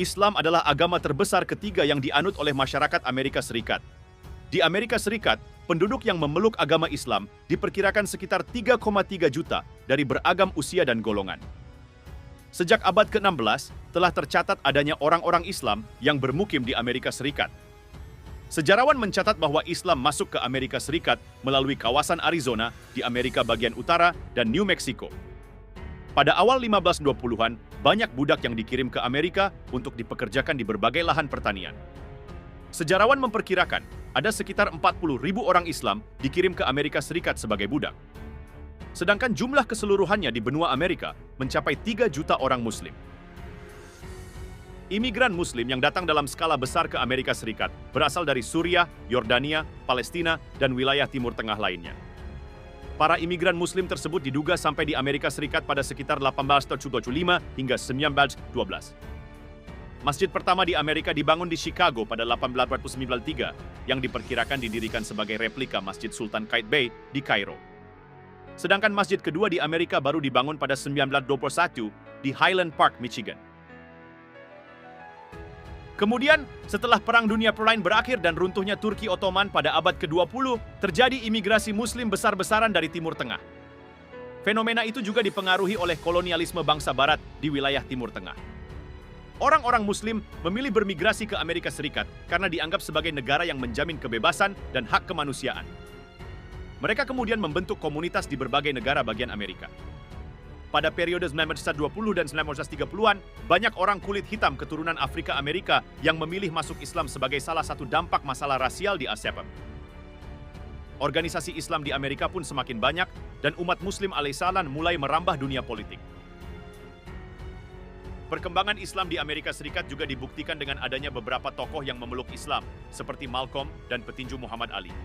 Islam adalah agama terbesar ketiga yang dianut oleh masyarakat Amerika Serikat. Di Amerika Serikat, penduduk yang memeluk agama Islam diperkirakan sekitar 3,3 juta dari beragam usia dan golongan. Sejak abad ke-16, telah tercatat adanya orang-orang Islam yang bermukim di Amerika Serikat. Sejarawan mencatat bahwa Islam masuk ke Amerika Serikat melalui kawasan Arizona di Amerika bagian utara dan New Mexico. Pada awal 1520-an, banyak budak yang dikirim ke Amerika untuk dipekerjakan di berbagai lahan pertanian. Sejarawan memperkirakan ada sekitar 40.000 orang Islam dikirim ke Amerika Serikat sebagai budak. Sedangkan jumlah keseluruhannya di benua Amerika mencapai 3 juta orang Muslim. Imigran Muslim yang datang dalam skala besar ke Amerika Serikat berasal dari Suriah, Yordania, Palestina, dan wilayah Timur Tengah lainnya. Para imigran Muslim tersebut diduga sampai di Amerika Serikat pada sekitar 1875 hingga 1912. Masjid pertama di Amerika dibangun di Chicago pada 1893, yang diperkirakan didirikan sebagai replika Masjid Sultan Qaitbay di Kairo. Sedangkan masjid kedua di Amerika baru dibangun pada 1921 di Highland Park, Michigan. Kemudian, setelah Perang Dunia I berakhir dan runtuhnya Turki Ottoman pada abad ke-20, terjadi imigrasi Muslim besar-besaran dari Timur Tengah. Fenomena itu juga dipengaruhi oleh kolonialisme bangsa Barat di wilayah Timur Tengah. Orang-orang Muslim memilih bermigrasi ke Amerika Serikat karena dianggap sebagai negara yang menjamin kebebasan dan hak kemanusiaan. Mereka kemudian membentuk komunitas di berbagai negara bagian Amerika. Pada periode 1920 dan 1930-an, banyak orang kulit hitam keturunan Afrika Amerika yang memilih masuk Islam sebagai salah satu dampak masalah rasial di Asia Pasifik. Organisasi Islam di Amerika pun semakin banyak dan umat Muslim alaihissalam mulai merambah dunia politik. Perkembangan Islam di Amerika Serikat juga dibuktikan dengan adanya beberapa tokoh yang memeluk Islam, seperti Malcolm dan petinju Muhammad Ali.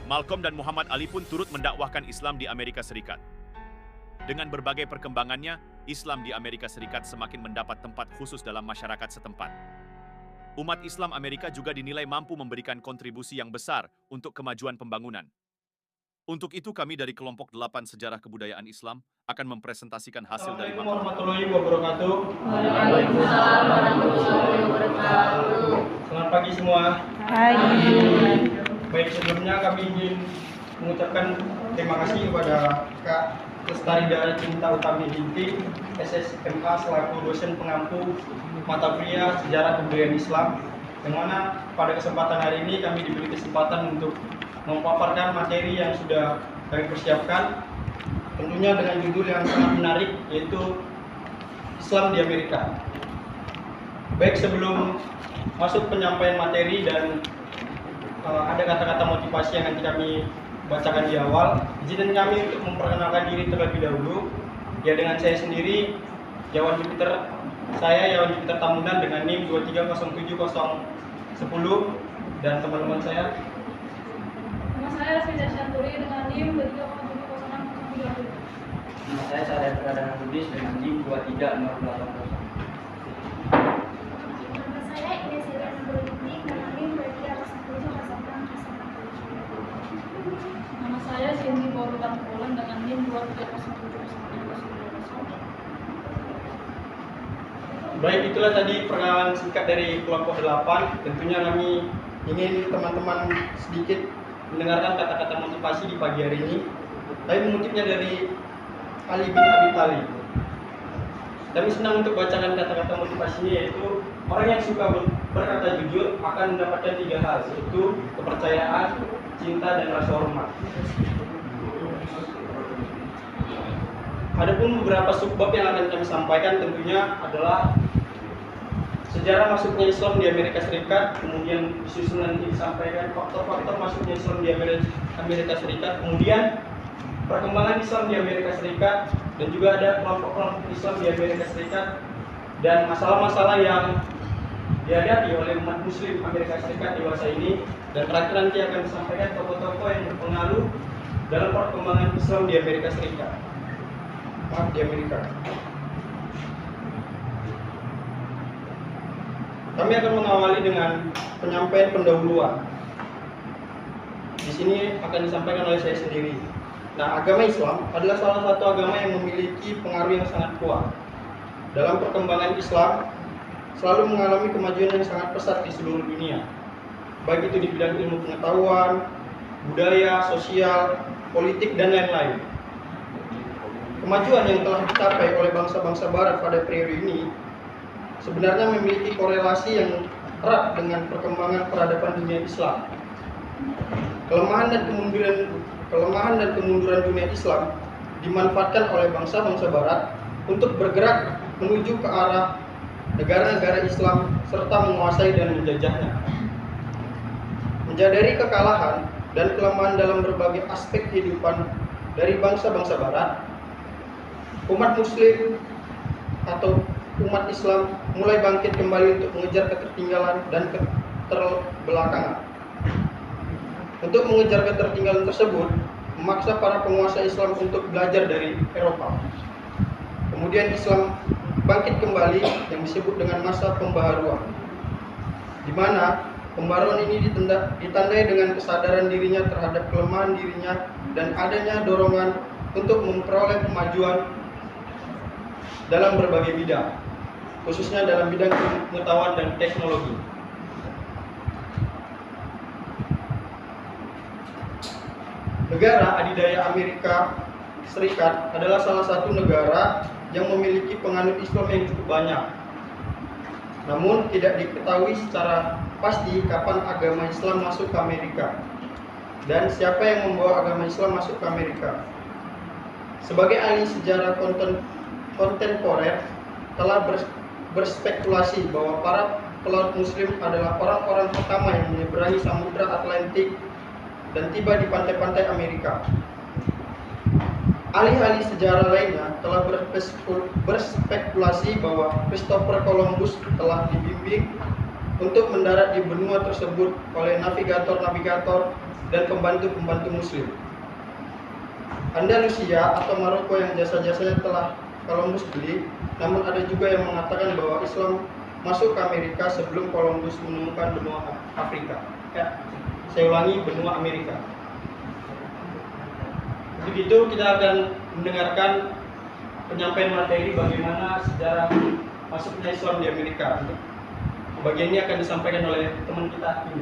Malcolm dan Muhammad Ali pun turut mendakwahkan Islam di Amerika Serikat. Dengan berbagai perkembangannya, Islam di Amerika Serikat semakin mendapat tempat khusus dalam masyarakat setempat. Umat Islam Amerika juga dinilai mampu memberikan kontribusi yang besar untuk kemajuan pembangunan. Untuk itu kami dari kelompok 8 Sejarah Kebudayaan Islam akan mempresentasikan hasil dari Assalamualaikum warahmatullahi wabarakatuh. Waalaikumsalam warahmatullahi wabarakatuh. Selamat pagi semua. Pagi. Baik, sebelumnya kami ingin mengucapkan terima kasih kepada Kak Lestari Dara Cinta Utami Binti, SSMA selaku dosen pengampu mata kuliah Sejarah Kebudayaan Islam, yang mana pada kesempatan hari ini kami diberi kesempatan untuk memaparkan materi yang sudah kami persiapkan, tentunya dengan judul yang sangat menarik, yaitu Islam di Amerika. Baik, sebelum masuk penyampaian materi dan ada kata-kata motivasi yang nanti kami bacakan di awal, izinkan kami untuk memperkenalkan diri terlebih dahulu. Ya, dengan saya sendiri, Yawan Jupiter Tamunan dengan NIM 2307010, dan teman-teman saya. Nama saya Sida Syanturi dengan NIM 2306030. Nama saya Saraya Perdagangan Lubis dengan NIM 23080. Nama saya Ines Irian Nurudin dengan NIM 23010. Nama saya Cindy Borutan Pulen dengan NIM 23070. Baik, itulah tadi perkenalan singkat dari kelompok 8. Tentunya kami ingin teman-teman sedikit mendengarkan kata-kata motivasi di pagi hari ini. Kami mengutipnya dari Ali bin Abi Thalib. Kami senang untuk bacakan kata-kata motivasinya, yaitu orang yang suka berkata jujur akan mendapatkan 3 hal, yaitu kepercayaan, cinta, dan rasa hormat. Adapun beberapa subbab yang akan kami sampaikan tentunya adalah sejarah masuknya Islam di Amerika Serikat, kemudian disusun nanti disampaikan faktor-faktor masuknya Islam di Amerika Serikat, kemudian perkembangan Islam di Amerika Serikat, dan juga ada kelompok-kelompok Islam di Amerika Serikat, dan masalah-masalah yang dihadapi oleh umat Muslim Amerika Serikat di masa ini, dan terakhir nanti akan disampaikan tokoh-tokoh yang berpengaruh dalam perkembangan Islam di Amerika Serikat. Di Amerika. Kami akan mengawali dengan penyampaian pendahuluan. Di sini akan disampaikan oleh saya sendiri. Nah, agama Islam adalah salah satu agama yang memiliki pengaruh yang sangat kuat dalam perkembangan Islam selalu mengalami kemajuan yang sangat pesat di seluruh dunia, baik itu di bidang ilmu pengetahuan, budaya, sosial, politik, dan lain-lain. Kemajuan yang telah dicapai oleh bangsa-bangsa Barat pada periode ini sebenarnya memiliki korelasi yang erat dengan perkembangan peradaban dunia Islam. Kelemahan dan kemunduran dunia Islam dimanfaatkan oleh bangsa-bangsa Barat untuk bergerak menuju ke arah negara-negara Islam serta menguasai dan menjajahnya. Menyadari kekalahan dan kelemahan dalam berbagai aspek kehidupan dari bangsa-bangsa Barat, umat Muslim atau umat Islam mulai bangkit kembali untuk mengejar ketertinggalan dan keterbelakangan. Untuk mengejar ketertinggalan tersebut, memaksa para penguasa Islam untuk belajar dari Eropa. Kemudian Islam bangkit kembali yang disebut dengan masa pembaharuan, di mana pembaharuan ini ditandai dengan kesadaran dirinya terhadap kelemahan dirinya dan adanya dorongan untuk memperoleh kemajuan dalam berbagai bidang, khususnya dalam bidang pengetahuan dan teknologi. Negara adidaya Amerika Serikat adalah salah satu negara yang memiliki penganut Islam yang cukup banyak. Namun tidak diketahui secara pasti kapan agama Islam masuk ke Amerika dan siapa yang membawa agama Islam masuk ke Amerika. Sebagai ahli sejarah kontemporer telah berspekulasi bahwa para pelaut Muslim adalah orang-orang pertama yang menyeberangi Samudra Atlantik dan tiba di pantai-pantai Amerika. Ahli-ahli sejarah lainnya telah berspekulasi bahwa Christopher Columbus telah dibimbing untuk mendarat di benua tersebut oleh navigator-navigator dan pembantu-pembantu Muslim. Andalusia atau Maroko yang jasa-jasanya telah Columbus beli, namun ada juga yang mengatakan bahwa Islam masuk ke Amerika sebelum Columbus menemukan benua Afrika. Saya ulangi, benua Amerika. Begitu kita akan mendengarkan penyampaian materi bagaimana sejarah masuknya Islam di Amerika. Bagian ini akan disampaikan oleh teman kita ini.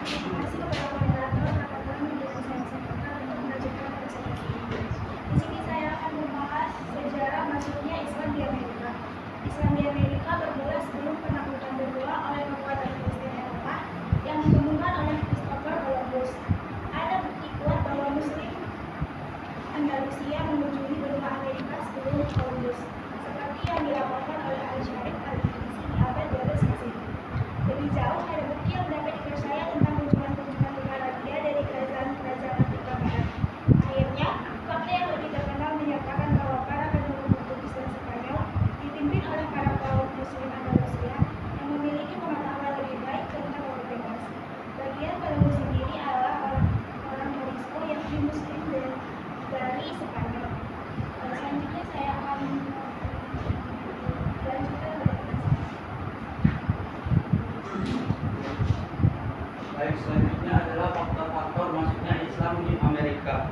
Terima kasih kepada moderator akan kami dengan saya sampaikan untuk melanjutkan presentasi ini. Di sini saya akan membahas sejarah masuknya Islam di Amerika. Islam di Amerika bermula sebelum penaklukan kedua oleh kekuatan Kristen Eropa yang ditemukan oleh Christopher Columbus. Ada bukti kuat bahwa Muslim Andalusia mengunjungi benua Amerika sebelum Columbus, seperti yang dilaporkan oleh Al-Syarif Al-Farisi di abad 12 Masehi. Lebih jauh, ada bukti yang dapat dipercaya tentang kunjungan-kunjungan luar raja dari kerajaan-kerajaan Afrika Barat. Akhirnya, fakta yang lebih terkenal menyatakan bahwa para penduduk Portugis dan Spanyol dipimpin oleh para pelaut Muslim Andalusia yang memiliki pengetahuan lebih baik tentang laut bebas. Bagian Columbus sendiri adalah orang Morisco yang Muslim dari Spanyol. Selanjutnya saya akan lanjutkan pada Baik, selanjutnya adalah faktor-faktor masuknya Islam di Amerika.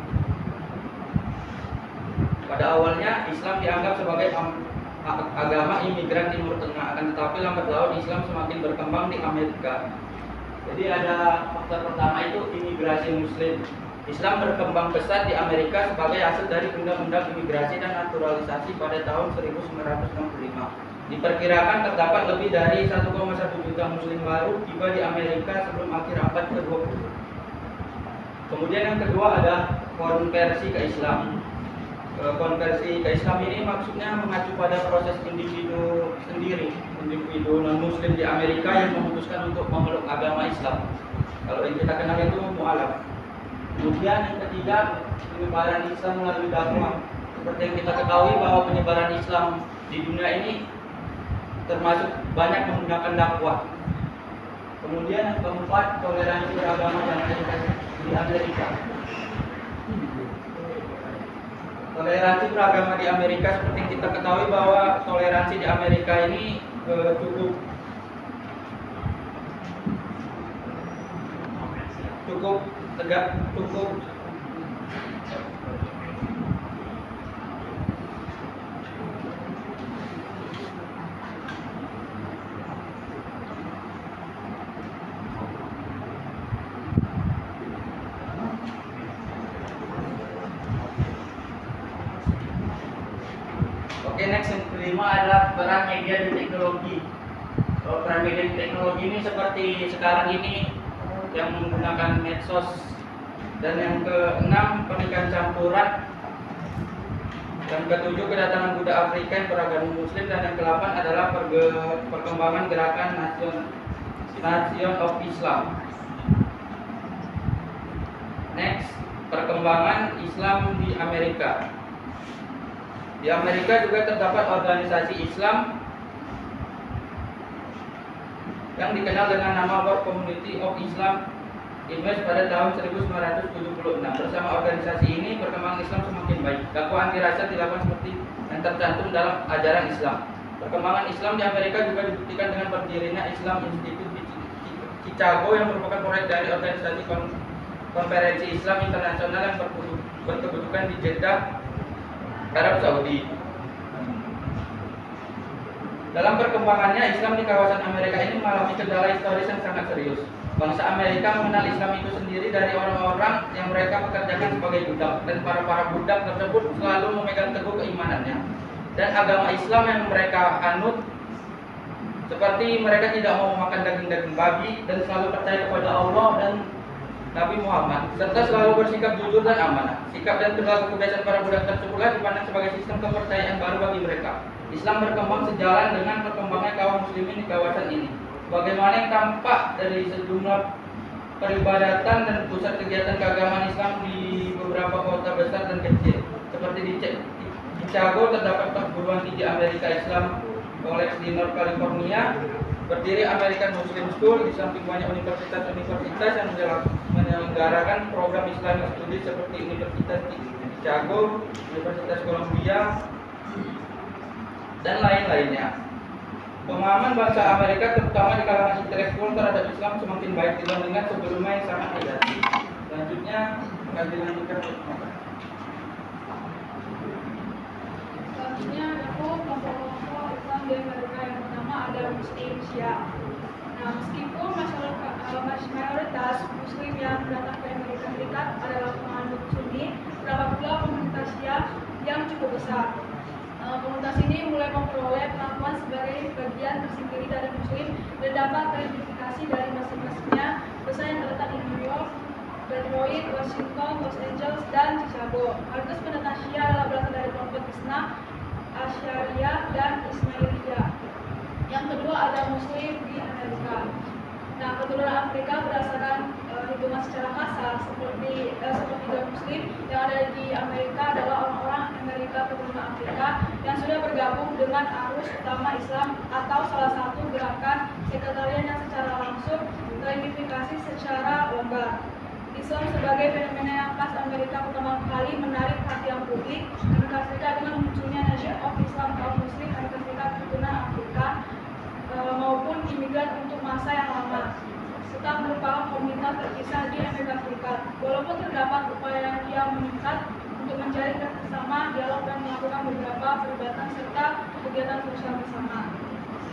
Pada awalnya Islam dianggap sebagai agama imigran Timur Tengah, akan tetapi lambat laun Islam semakin berkembang di Amerika. Jadi ada faktor pertama itu imigrasi Muslim. Islam berkembang pesat di Amerika sebagai hasil dari undang-undang imigrasi dan naturalisasi pada tahun 1965. Diperkirakan terdapat lebih dari 1,1 juta Muslim baru tiba di Amerika sebelum akhir abad ke-20. Kemudian yang kedua ada konversi ke Islam. Konversi ke Islam ini maksudnya mengacu pada proses individu non-Muslim di Amerika yang memutuskan untuk memeluk agama Islam. Kalau yang kita kenal itu mu'alaf. Kemudian yang ketiga, penyebaran Islam melalui dakwah. Seperti yang kita ketahui bahwa penyebaran Islam di dunia ini termasuk banyak menggunakan dakwah. Kemudian yang keempat, toleransi beragama di Amerika. Toleransi beragama di Amerika seperti yang kita ketahui bahwa toleransi di Amerika ini cukup tegak, Oke, next yang kelima adalah peran media dan teknologi. Peran media dan teknologi ini seperti sekarang ini yang menggunakan medsos. Dan yang keenam, pernikahan campuran. Yang ketujuh, kedatangan budak Afrika yang beragama Muslim. Dan yang ke-8 adalah perkembangan gerakan Nation of Islam. Next, perkembangan Islam di Amerika. Di Amerika juga terdapat organisasi Islam yang dikenal dengan nama World Community of Islam Invest pada tahun 1976. Bersama organisasi ini, perkembangan Islam semakin baik. Dakwah anti rasial dilakukan seperti yang tercantum dalam ajaran Islam. Perkembangan Islam di Amerika juga dibuktikan dengan berdirinya Islam Institute di Chicago yang merupakan proyek dari organisasi Konferensi Islam Internasional yang berkedudukan di Jeddah, Arab Saudi. Dalam perkembangannya, Islam di kawasan Amerika ini mengalami kendala historis yang sangat serius. Bangsa Amerika mengenal Islam itu sendiri dari orang-orang yang mereka pekerjakan sebagai budak, dan para budak tersebut selalu memegang teguh keimanannya dan agama Islam yang mereka anut, seperti mereka tidak mau memakan daging-daging babi dan selalu percaya kepada Allah dan Nabi Muhammad, serta selalu bersikap jujur dan amanah. Sikap dan perilaku kebiasaan para budak tersebutlah dipandang sebagai sistem kepercayaan baru bagi mereka. Islam berkembang sejalan dengan perkembangan kaum muslimin di kawasan ini. Bagaimana yang tampak dari sejumlah peribadatan dan pusat kegiatan keagamaan Islam di beberapa kota besar dan kecil. Seperti di Chicago terdapat perguruan tinggi Amerika Islam College di North California, berdiri American Muslim School, di samping banyak universitas-universitas yang menyelenggarakan program Islamic Studies seperti Universitas Chicago, Universitas Columbia, dan lain-lainnya. Pemahaman bangsa Amerika terutama di kalangan intelektual terhadap Islam semakin baik dibandingkan sebelumnya yang sangat negatif. Selanjutnya akan dilanjutkan. Selanjutnya ada kelompok-kelompok Islam di Amerika. Yang pertama ada Muslim Syiah. Nah, meskipun mayoritas Muslim yang datang ke Amerika Serikat adalah penganut Sunni, terdapat pula komunitas Syiah yang cukup besar. Komunitas ini mulai memperoleh pengakuan sebagai bagian tersendiri dari Muslim dan dapat teridentifikasi dari masing-masingnya besar yang terletak di New York, Detroit, Washington, Los Angeles, dan Chicago. Mayoritas pendatang Syiah adalah berasal dari kelompok Isna, Asy'ariyah, dan Ismailiyah. Yang kedua ada Muslim di Amerika. Nah, keturunan Afrika berdasarkan hitungan secara kasar seperti Muslim yang ada di Amerika adalah orang-orang Amerika keturunan Afrika yang sudah bergabung dengan arus utama Islam atau salah satu gerakan sekretarian yang secara langsung teridentifikasi secara longgar. Islam sebagai fenomena yang khas Amerika pertama kali menarik perhatian publik Amerika Serikat dengan munculnya Nation of Islam kaum Muslim Amerika Serikat keturunan Afrika maupun imigran untuk masa yang lama, serta merupakan komunitas terpisah di Amerika Serikat. Walaupun terdapat upaya yang meningkat untuk mencari kerjasama, dialog, dan melakukan beberapa peribadatan serta kegiatan sosial bersama.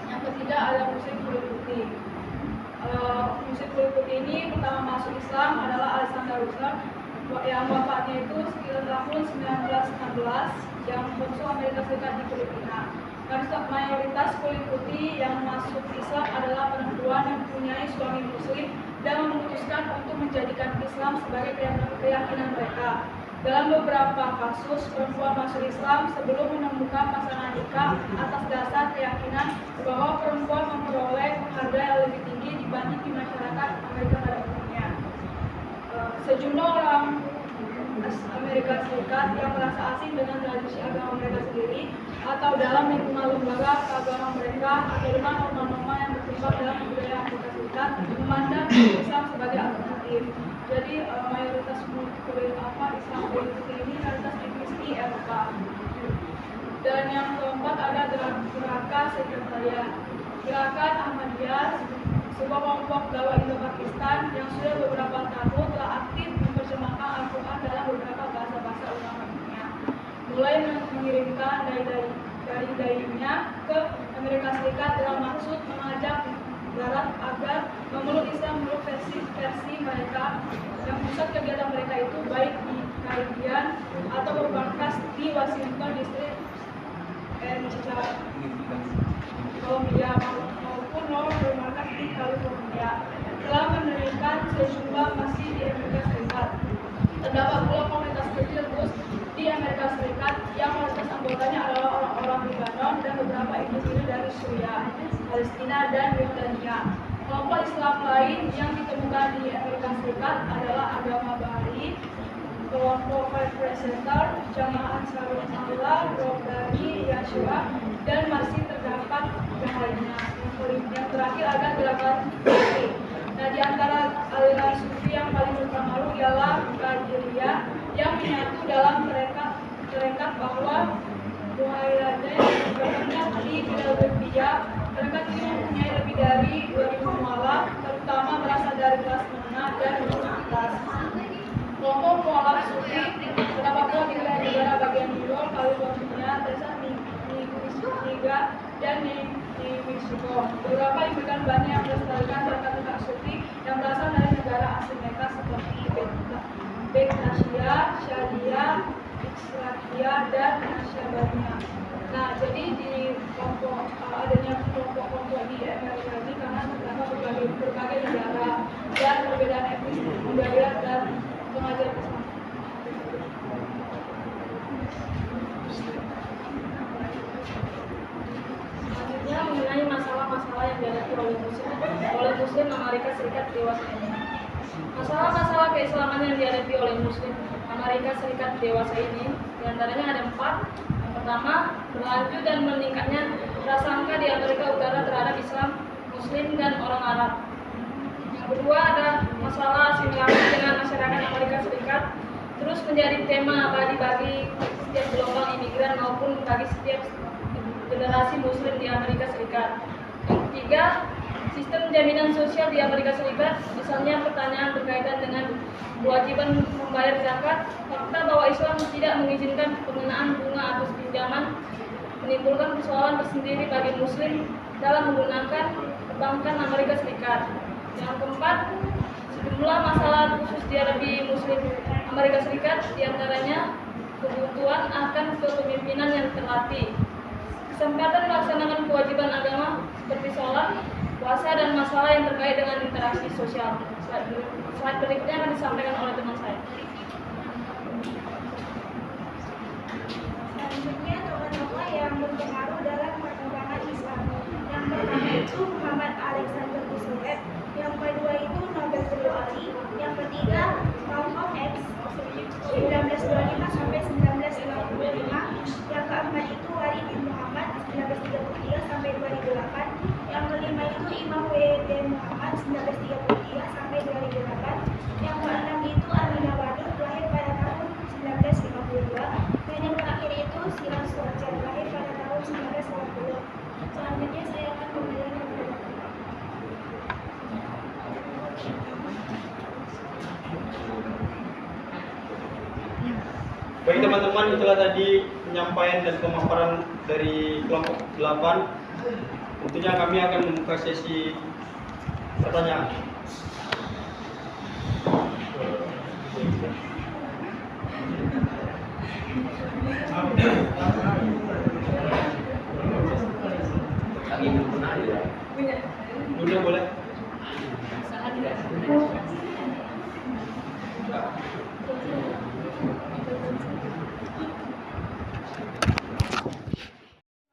Yang ketiga ada Muslim kulit putih. Muslim kulit putih ini pertama masuk Islam adalah Alexander Russell yang wafatnya itu sekitar tahun 1916 yang masuk Amerika Serikat di Filipina. Mayoritas kulit putih yang masuk Islam adalah perempuan yang mempunyai suami Muslim dan memutuskan untuk menjadikan Islam sebagai keyakinan mereka. Dalam beberapa kasus, perempuan masuk Islam sebelum menemukan pasangan nikah atas dasar keyakinan bahwa perempuan memperoleh penghargaan yang lebih tinggi dibanding di masyarakat Amerika pada umumnya. Sejumlah orang Amerika Serikat yang merasa asing dengan tradisi agama mereka sendiri atau dalam lingkungan lembaga keagamaan mereka atau dengan norma-norma yang berkembang dalam budaya Amerika Serikat memandang Islam sebagai alternatif. Jadi mayoritas Islam kulit putih ini mayoritas di Eropa. Dan yang keempat ada gerakan sekretariat. Gerakan Ahmadiyah, sebuah kelompok dakwah Indo-Pakistan yang sudah beberapa tahun telah aktif menerjemahkan Al-Quran dalam beberapa bahasa-bahasa ulama dunia. Mulai mengirimkan dai-dainya ke Amerika Serikat dalam maksud mengajak Barat agar memeluk Islam menurut versi mereka, yang pusat kegiatan mereka itu baik di Caribbean atau bermarkas di Washington District secara Colombia maupun Lowell bermarkas di California telah mendirikan sejumlah masjid di Amerika Serikat. Terdapat pula komunitas kecil Gus di Amerika Serikat yang mayoritas anggotanya adalah orang-orang Lebanon dan beberapa individu dari Suriah, Palestina, dan Yordania. Kelompok Islam lain yang ditemukan di Amerika Serikat adalah agama Bahai, kelompok Five Presenter, Jamaah Ansarul Allah, Robbani, Yashua, dan masih terdapat yang lainnya. Yang terakhir ada gerakan Sufi. Nah, di antara aliran Sufi yang paling berpengaruh ialah Qadiriyah yang menyatu dalam terekat bahwa Muhammad berpengaruh di Philadelphia. Terekat ini mempunyai lebih dari 2000 mualaf, terutama berasal dari kelas menengah dan universitas. Kelompok mualaf Sufi terdapat pula di negara bagian New York, California, Texas, Michigan, dan di Meksiko. Beberapa imigran banyak yang melestarikan terekat Sufi yang berasal dari negara asing mereka seperti Bektasia, Syadia, Islakia, dan Nasyabania. Nah, jadi di kelompok adanya kelompok-kelompok di Amerika ini karena terdapat berbagai negara dan perbedaan etnis, budaya, dan pengajaran Islam. Selanjutnya mengenai masalah-masalah yang dihadapi oleh Muslim Amerika Serikat dewasa ini. Masalah-masalah keislaman yang dihadapi oleh Muslim Amerika Serikat dewasa ini diantaranya ada 4. Yang pertama, berlanjut dan meningkatnya prasangka di Amerika Utara terhadap Islam, Muslim, dan orang Arab. Yang kedua ada masalah asimilasi dengan masyarakat Amerika Serikat terus menjadi tema abadi bagi setiap gelombang imigran maupun bagi setiap generasi Muslim di Amerika Serikat. Yang ketiga, sistem jaminan sosial di Amerika Serikat, misalnya pertanyaan berkaitan dengan kewajiban membayar zakat, fakta bahwa Islam tidak mengizinkan pengenaan bunga atas pinjaman menimbulkan persoalan tersendiri bagi Muslim dalam menggunakan perbankan Amerika Serikat. Yang keempat, sejumlah masalah khusus dihadapi Muslim Amerika Serikat, diantaranya kebutuhan akan kepemimpinan yang terlatih, kesempatan melaksanakan kewajiban agama seperti sholat, puasa, dan masalah yang terkait dengan interaksi sosial. Slide berikutnya akan disampaikan oleh teman saya. Selanjutnya, tokoh-tokoh yang berpengaruh dalam perkembangan Islam. Yang pertama itu Muhammad Alexander Ghuzuev, yang kedua itu Nobel Ali, yang ketiga Malcolm X 1925 sampai 1955, yang keempat itu Walid bin Muhammad 1933 sampai 2008, yang kelima itu Imam W.D. Muhammad 1933 sampai 2008, yang keenam itu Aminah Wadud lahir pada tahun 1952, dan yang terakhir itu Silas Socer lahir pada tahun 1950. Selanjutnya saya akan kembali kepada Baik teman-teman, itulah tadi penyampaian dan pemaparan dari kelompok 8. Tentunya kami akan membuka sesi pertanyaan. Bunda boleh?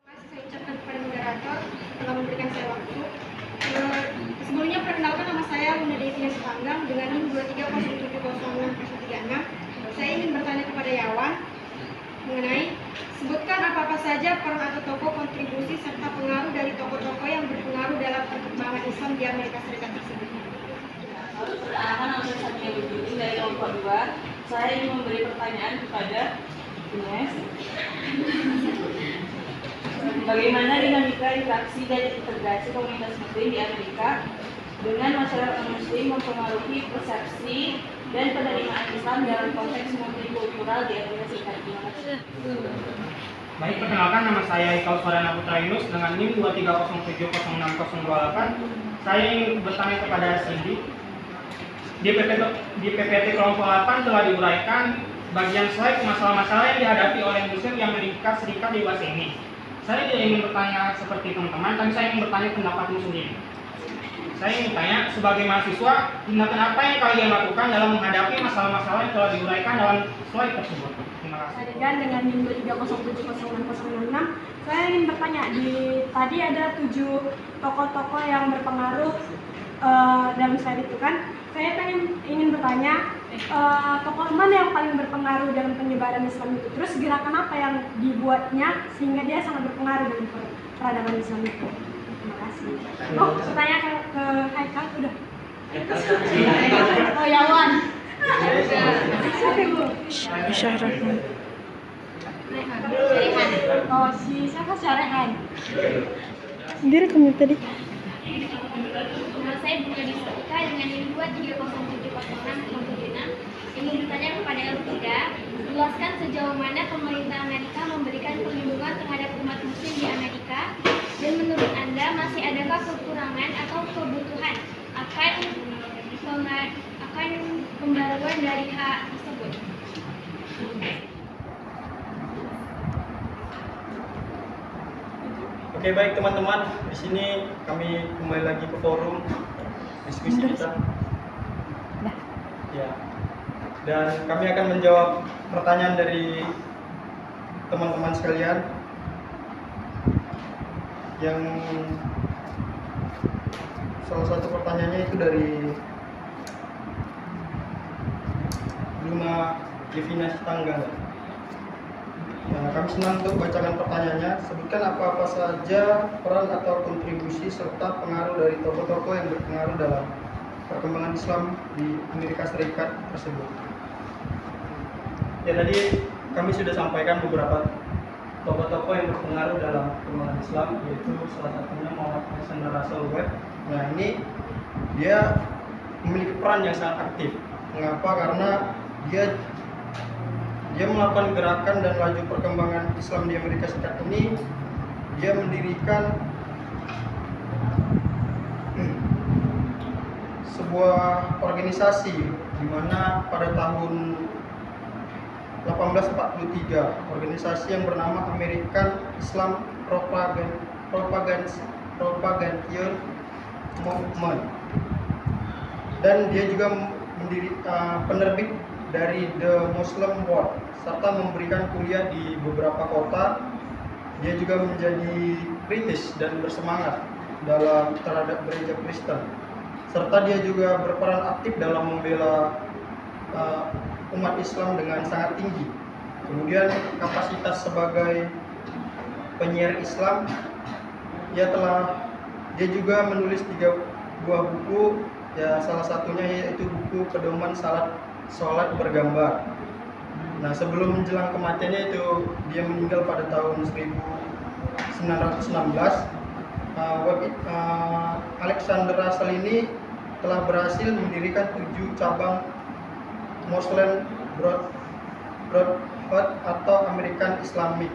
Saya ucapkan kepada moderator telah memberikan saya waktu. Sebelumnya perkenalkan, nama saya Bunda Devina Sepanggang dengan NIM 230700636. Saya ingin bertanya kepada Yawan mengenai sebutkan apa-apa saja peran atau tokoh kontribusi serta pengaruh dari tokoh-tokoh yang berpengaruh dalam perkembangan Islam di Amerika Serikat tersebut. Perkenalkan, nama saya Satya Budi dari kelompok 2. Saya ingin memberi pertanyaan kepada Ines. Bagaimana dinamika interaksi dan integrasi komunitas Muslim di Amerika dengan masyarakat Muslim mempengaruhi persepsi dan penerimaan Islam dalam konteks multikultural di Amerika Serikat? Terima kasih. Baik, perkenalkan, nama saya Ikal Farana Putra Yunus dengan NIM 230706028. Saya ingin bertanya kepada Cindy. Di PPT kelompok 8 telah diuraikan bagian slide masalah-masalah yang dihadapi oleh Muslim yang Amerika Serikat dewasa ini. Saya tidak ingin bertanya seperti teman-teman, tapi saya ingin bertanya pendapatmu sendiri. Saya ingin tanya, sebagai mahasiswa, tindakan apa yang kalian lakukan dalam menghadapi masalah-masalah yang telah diuraikan dalam slide tersebut? Terima kasih. Dan dengan NIM 3070666, saya ingin bertanya, tadi ada 7 tokoh-tokoh yang berpengaruh dalam slide itu kan. Saya ingin bertanya, tokoh mana yang paling berpengaruh dalam penyebaran Islam itu? Terus gerakan apa yang dibuatnya sehingga dia sangat berpengaruh dalam peradaban Islam itu? Terima kasih. Oh, tanya ke Haikal udah. Oh, Yawan. Siapa Bu? Syarahman. Oh, siapa Syarhan? Sendiri kamu tadi. Nama saya Bunga Distika dengan NIM 230700676. Ingin bertanya kepada Elvida, jelaskan sejauh mana pemerintah Amerika memberikan perlindungan terhadap umat muslim di Amerika, dan menurut Anda masih adakah kekurangan atau kebutuhan akan pembaruan dari hak tersebut? Oke, baik teman-teman, di sini kami kembali lagi ke forum diskusi kita. Ya. Dan kami akan menjawab pertanyaan dari teman-teman sekalian yang salah satu pertanyaannya itu dari Luna Definasi Tanggal. Nah, kami senang untuk bacakan pertanyaannya. Sebutkan apa-apa saja peran atau kontribusi serta pengaruh dari tokoh-tokoh yang berpengaruh dalam perkembangan Islam di Amerika Serikat tersebut. Ya, tadi kami sudah sampaikan beberapa tokoh-tokoh yang berpengaruh dalam perkembangan Islam, yaitu salah satunya Muhammad Alexander Russell Webb. Nah, ini dia memiliki peran yang sangat aktif. Mengapa? Karena dia melakukan gerakan dan laju perkembangan Islam di Amerika Serikat ini. Dia mendirikan sebuah organisasi di mana pada tahun 1843 organisasi yang bernama American Islam Propagation Movement, dan dia juga penerbit dari The Muslim World serta memberikan kuliah di beberapa kota. Dia juga menjadi kritis dan bersemangat terhadap gereja Kristen, serta dia juga berperan aktif dalam membela umat Islam dengan sangat tinggi. Kemudian kapasitas sebagai penyiar Islam, dia juga menulis 3 buah buku, ya salah satunya yaitu buku Pedoman Salat Bergambar. Nah, sebelum menjelang kematiannya itu dia meninggal pada tahun 1916. Alexander Russell ini telah berhasil mendirikan 7 cabang Muslim Brotherhood atau American Islamic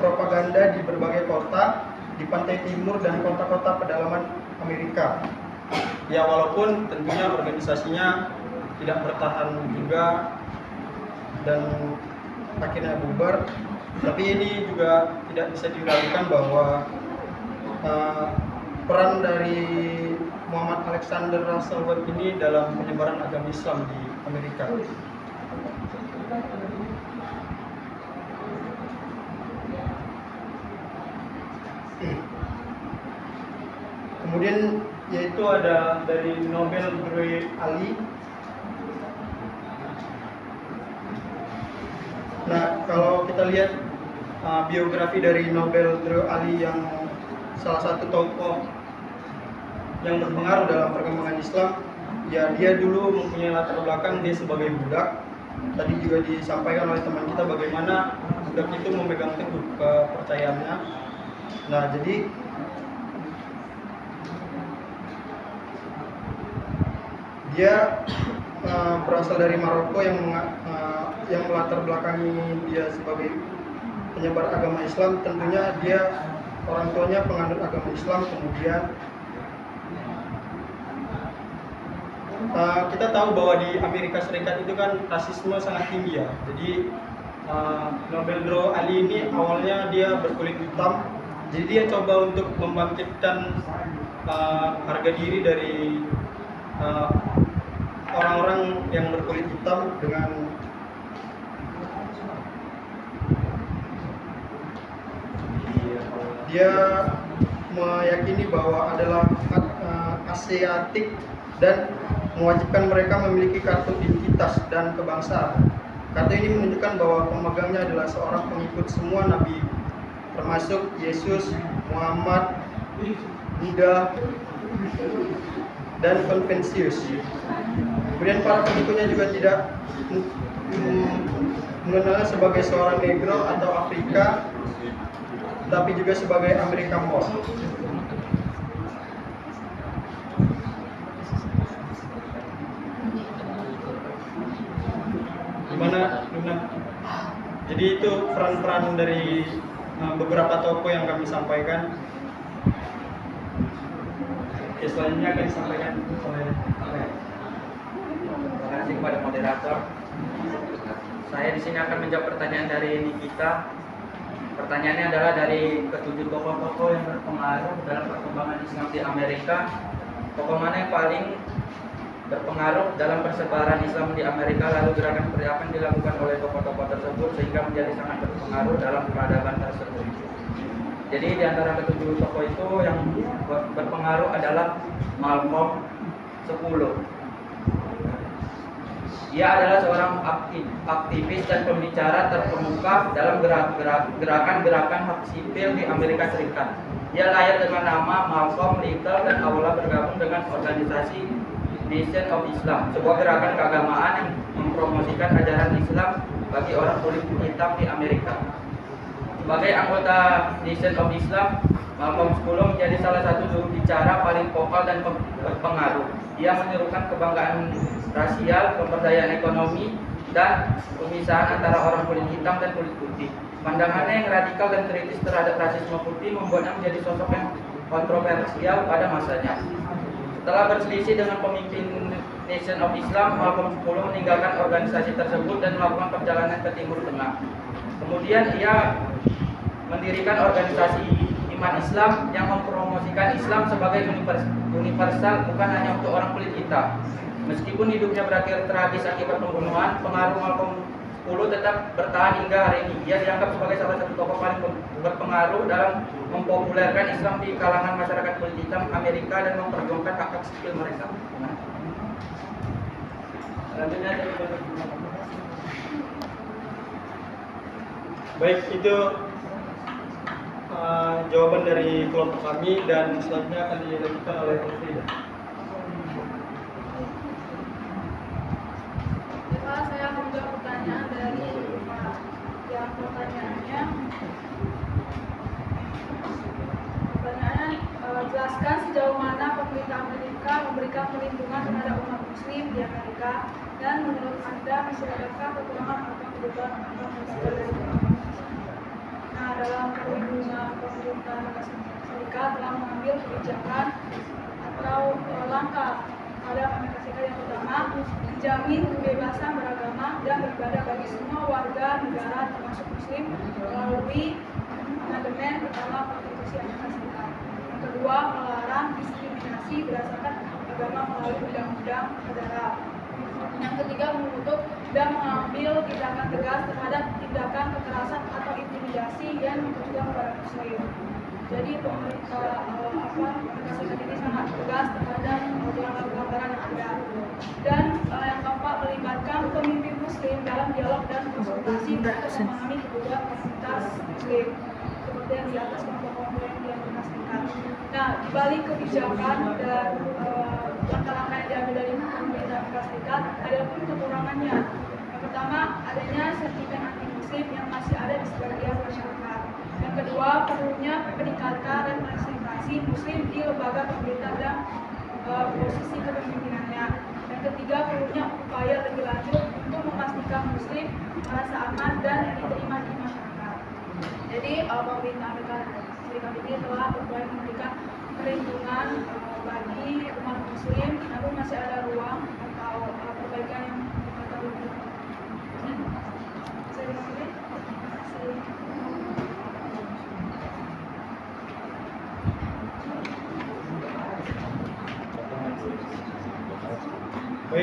propaganda di berbagai kota di pantai timur dan kota-kota pedalaman Amerika. Ya, walaupun tentunya organisasinya tidak bertahan juga dan akhirnya bubar, tapi ini juga tidak bisa diragukan bahwa peran dari Muhammad Alexander Russell Webb ini dalam penyebaran agama Islam di Amerika. Kemudian yaitu ada dari Nobel Drew Ali. Nah, kalau kita lihat biografi dari Nobel Drew Ali, yang salah satu tokoh yang berpengaruh dalam perkembangan Islam, ya dia dulu mempunyai latar belakang dia sebagai budak. Tadi juga disampaikan oleh teman kita bagaimana budak itu memegang teguh kepercayaannya. Nah, jadi dia berasal dari Maroko yang melatar belakangi dia sebagai penyebar agama Islam. Tentunya dia orang tuanya penganut agama Islam. Kemudian kita tahu bahwa di Amerika Serikat itu kan rasisme sangat tinggi ya. Jadi Nobel Drew Ali ini awalnya dia berkulit hitam, Jadi dia coba untuk membangkitkan harga diri dari orang-orang yang berkulit hitam dengan dia meyakini bahwa adalah Asiatik dan mewajibkan mereka memiliki kartu identitas dan kebangsaan. Kartu ini menunjukkan bahwa pemegangnya adalah seorang pengikut semua nabi, termasuk Yesus, Muhammad, Buddha, dan Konfusius. Kemudian para pengikutnya juga tidak mengenalnya sebagai seorang Negro atau Afrika, tapi juga sebagai Amerika Mor. Gimana, Luna? Jadi itu peran-peran dari beberapa tokoh yang kami sampaikan. Oke, selanjutnya akan disampaikan oleh Terima kasih kepada moderator. Saya di sini akan menjawab pertanyaan dari Nikita. Pertanyaannya adalah dari ketujuh tokoh-tokoh yang berpengaruh dalam perkembangan Islam di Amerika, tokoh mana yang paling berpengaruh dalam persebaran Islam di Amerika, lalu gerakan seperti apa yang dilakukan oleh tokoh-tokoh tersebut sehingga menjadi sangat berpengaruh dalam peradaban tersebut. Jadi di antara ketujuh tokoh itu yang berpengaruh adalah Malcolm X. Dia adalah seorang aktivis dan pembicara terkemuka dalam gerakan-gerakan hak sipil di Amerika Serikat. Dia lahir dengan nama Malcolm Little dan awalnya bergabung dengan organisasi Nation of Islam, sebuah gerakan keagamaan yang mempromosikan ajaran Islam bagi orang kulit hitam di Amerika. Sebagai anggota Nation of Islam, Malcolm X menjadi salah satu juru bicara paling vokal dan berpengaruh. Ia menyerukan kebanggaan rasial, pemberdayaan ekonomi, dan pemisahan antara orang kulit hitam dan kulit putih. Pandangannya yang radikal dan kritis terhadap rasisme putih membuatnya menjadi sosok yang kontroversial pada masanya. Setelah berselisih dengan pemimpin Nation of Islam, Malcolm X meninggalkan organisasi tersebut dan melakukan perjalanan ke Timur Tengah. Kemudian ia mendirikan organisasi Iman Islam yang mempromosikan Islam sebagai universal, bukan hanya untuk orang kulit hitam. Meskipun hidupnya berakhir tragis akibat pembunuhan, pengaruh Malcolm X tetap bertahan hingga hari ini. Ia dianggap sebagai salah satu tokoh paling berpengaruh dalam mempopulerkan Islam di kalangan masyarakat kulit hitam Amerika dan memperjuangkan hak-hak sipil mereka. Selanjutnya, baik, itu jawaban dari kelompok kami, dan selanjutnya akan dilanjutkan oleh Frida. Saya akan menjawab pertanyaan dari yang pertanyaannya jelaskan sejauh mana pemerintah Amerika memberikan perlindungan terhadap umat muslim di Amerika, dan menurut Anda masih adakah kekurangan atau kebutuhan atau dari Nah, dalam perlindungan pemerintah Amerika Serikat telah mengambil kebijakan atau langkah terhadap Amerika Serikat. Yang pertama, menjamin kebebasan beragama dan beribadah bagi semua warga negara termasuk muslim melalui amandemen pertama Konstitusi Amerika Serikat. Yang kedua, melarang diskriminasi berdasarkan agama melalui undang-undang federal. Yang ketiga, menutup dan mengambil tindakan tegas terhadap tindakan kekerasan atau intimidasi yang ditujukan kepada muslim. Jadi pemerintah Amerika Serikat ini sangat tegas terhadap pelanggaran yang ada. Dan yang keempat, melibatkan pemimpin muslim dalam dialog dan konsultasi untuk memahami kebutuhan komunitas muslim seperti yang di atas kelompok-kelompok yang di Amerika Serikat. Nah, di balik kebijakan dan langkah-langkah yang diambil dari pemerintah Amerika Serikat ada pun kekurangannya. Yang pertama, adanya sentimen anti-muslim yang masih ada di sebagian masyarakat. Yang kedua, perlunya peningkatan dan representasi muslim di lembaga pemerintah dan posisi kepemimpinannya. Yang ketiga, perlunya upaya lebih lanjut untuk memastikan muslim merasa aman dan diterima di masyarakat. Jadi pemerintah Amerika Serikat ini telah berupaya memberikan perlindungan bagi umat muslim, namun masih ada ruang atau perbaikan yang perlu dilakukan.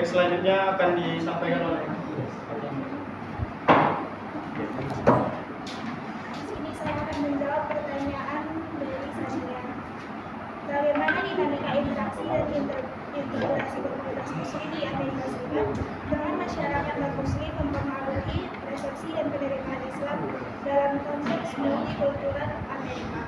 Baik, selanjutnya akan disampaikan oleh Di sini saya akan menjawab pertanyaan dari Sania. Bagaimana dinamika interaksi dan integrasi komunitas muslim di Amerika Serikat dengan masyarakat non-muslim mempengaruhi resepsi dan penerimaan Islam dalam konteks multikultural Amerika?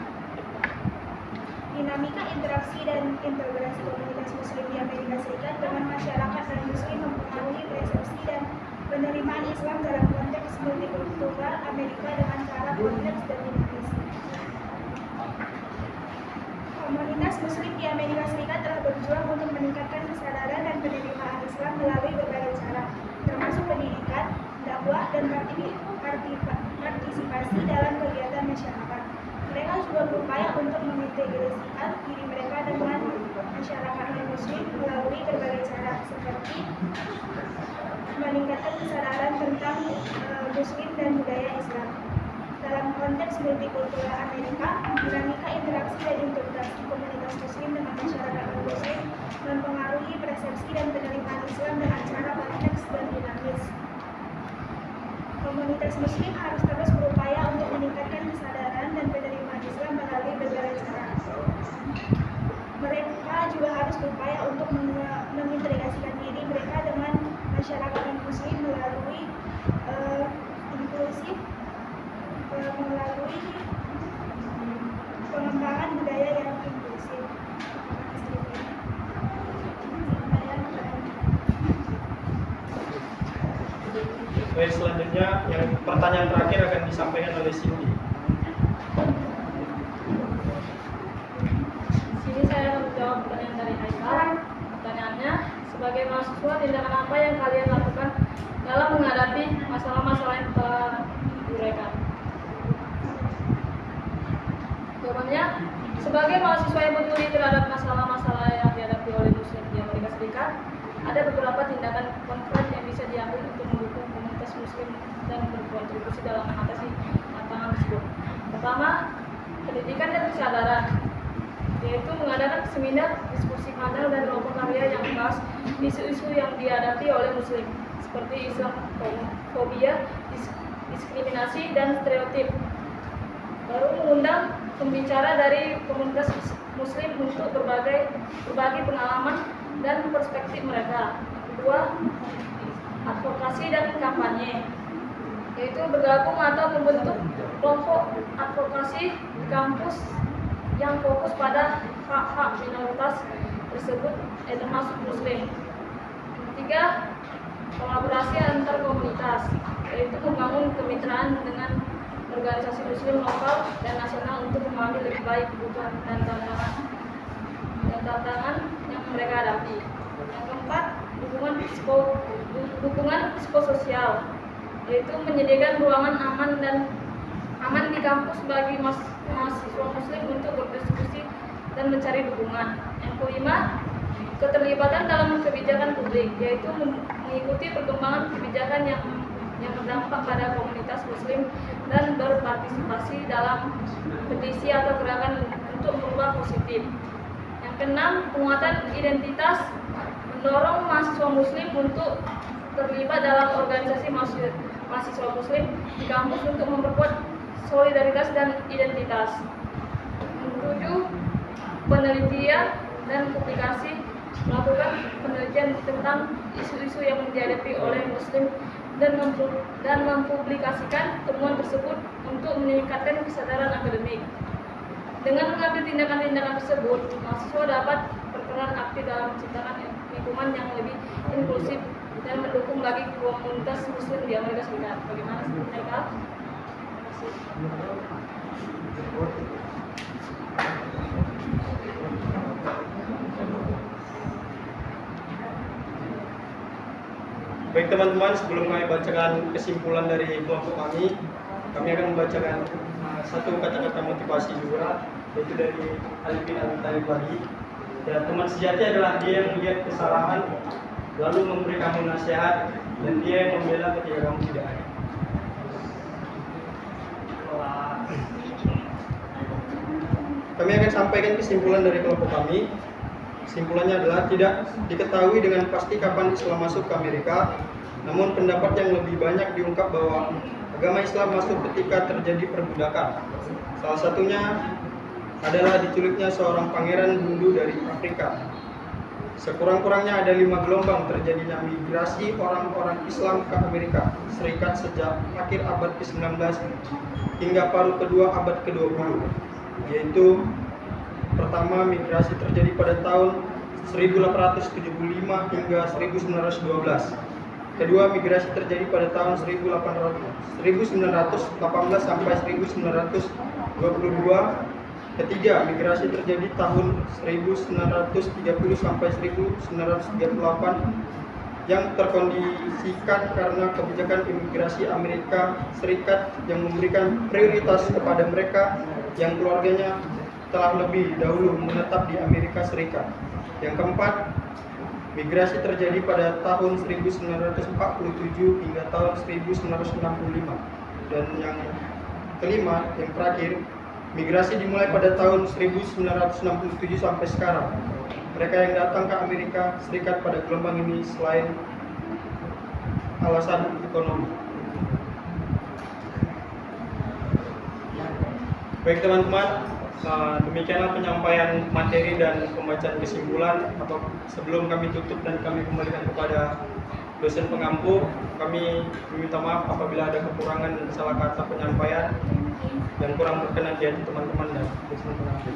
Dinamika interaksi dan integrasi komunitas muslim di Amerika Serikat dengan masyarakat non-muslim mempengaruhi resepsi dan penerimaan Islam dalam konteks multikultural Amerika dengan cara kompleks dan dinamis. Komunitas muslim di Amerika Serikat telah berjuang untuk meningkatkan kesadaran dan penerimaan Islam melalui berbagai cara, termasuk pendidikan, dakwah, dan partisipasi dalam kegiatan masyarakat. Mereka juga berupaya untuk mengintegrasikan diri mereka dengan masyarakat non-muslim melalui berbagai cara, seperti meningkatkan kesadaran tentang muslim dan budaya Islam. Dalam konteks multikultural Amerika, dinamika interaksi dan integrasi komunitas muslim dengan masyarakat non-muslim mempengaruhi persepsi dan penerimaan Islam dengan cara kompleks dan dinamis. Komunitas muslim harus terus berupaya untuk meningkatkan kesadaran dan penerimaan Islam melalui berbagai cara. Mereka juga harus berupaya untuk mengintegrasikan diri mereka dengan masyarakat non-muslim melalui inklusif, melalui pengembangan budaya yang inklusif. Baik, selanjutnya yang pertanyaan terakhir akan disampaikan oleh Cindy. Sini saya akan menjawab pertanyaan dari Haikal. Pertanyaannya, sebagai mahasiswa, tindakan apa yang kalian lakukan dalam menghadapi masalah-masalah yang telah diuraikan? Jawabannya, sebagai mahasiswa yang peduli terhadap masalah-masalah yang dihadapi oleh Muslim di Amerika Serikat, ada beberapa tindakan konkret yang bisa diambil untuk mendukung komunitas Muslim dan berkontribusi dalam mengatasi tantangan tersebut. Pertama, pendidikan dan kesadaran, yaitu mengadakan seminar, diskusi panel, dan kelompok karya yang membahas isu-isu yang dihadapi oleh Muslim, seperti Islamofobia, diskriminasi, dan stereotip. Baru mengundang pembicara dari komunitas Muslim untuk berbagi pengalaman dan perspektif mereka. Kedua, advokasi dan kampanye, yaitu bergabung atau membentuk kelompok advokasi di kampus yang fokus pada hak-hak minoritas tersebut, termasuk Muslim. Ketiga, kolaborasi antar komunitas, yaitu membangun kemitraan dengan organisasi Muslim lokal dan nasional untuk memahami lebih baik kebutuhan dan tantangan yang mereka hadapi. Yang keempat, dukungan psikososial, yaitu menyediakan ruangan aman di kampus bagi mahasiswa Muslim untuk berdiskusi dan mencari dukungan. Yang kelima, keterlibatan dalam kebijakan publik, yaitu mengikuti perkembangan kebijakan yang berdampak pada komunitas Muslim dan berpartisipasi dalam petisi atau gerakan untuk merubah positif. Yang keenam, penguatan identitas, mendorong mahasiswa Muslim untuk terlibat dalam organisasi mahasiswa Muslim di kampus untuk memperkuat solidaritas dan identitas. Ketujuh, penelitian dan publikasi, melakukan penelitian tentang isu-isu yang dihadapi oleh Muslim dan mempublikasikan temuan tersebut untuk meningkatkan kesadaran akademik. Dengan mengambil tindakan-tindakan tersebut, mahasiswa dapat berperan aktif dalam menciptakan lingkungan yang lebih inklusif dan mendukung bagi komunitas Muslim di Amerika Serikat. Bagaimana mereka? Baik teman-teman, sebelum kami bacakan kesimpulan dari kelompok kami akan membacakan satu kata-kata motivasi juga, yaitu dari Ali bin Abi Thalib lagi. Ya, teman sejati adalah dia yang melihat kesalahan lalu memberi kamu nasihat, dan dia yang membela ketika kamu tidak ada. Kami akan sampaikan kesimpulan dari kelompok kami. Kesimpulannya adalah tidak diketahui dengan pasti kapan Islam masuk ke Amerika, namun pendapat yang lebih banyak diungkap bahwa agama Islam masuk ketika terjadi perbudakan. Salah satunya adalah diculiknya seorang pangeran Hindu dari Afrika. Sekurang-kurangnya ada 5 gelombang terjadinya migrasi orang-orang Islam ke Amerika Serikat sejak akhir abad ke-19 hingga paruh kedua abad ke-20, yaitu pertama, migrasi terjadi pada tahun 1875 hingga 1912. Kedua, migrasi terjadi pada tahun 1918 sampai 1922. Ketiga, migrasi terjadi tahun 1930 sampai 1938 yang terkondisikan karena kebijakan imigrasi Amerika Serikat yang memberikan prioritas kepada mereka yang keluarganya telah lebih dahulu menetap di Amerika Serikat. Yang keempat, migrasi terjadi pada tahun 1947 hingga tahun 1965. Dan yang kelima, yang terakhir, migrasi dimulai pada tahun 1967 sampai sekarang. Mereka yang datang ke Amerika Serikat pada gelombang ini selain alasan ekonomi. Baik teman-teman, demikianlah penyampaian materi dan pembacaan kesimpulan. Atau sebelum kami tutup dan kami kembalikan kepada dosen pengampu, kami meminta maaf apabila ada kekurangan dan salah kata penyampaian yang kurang berkenan di hati teman-teman dan dosen pengampu.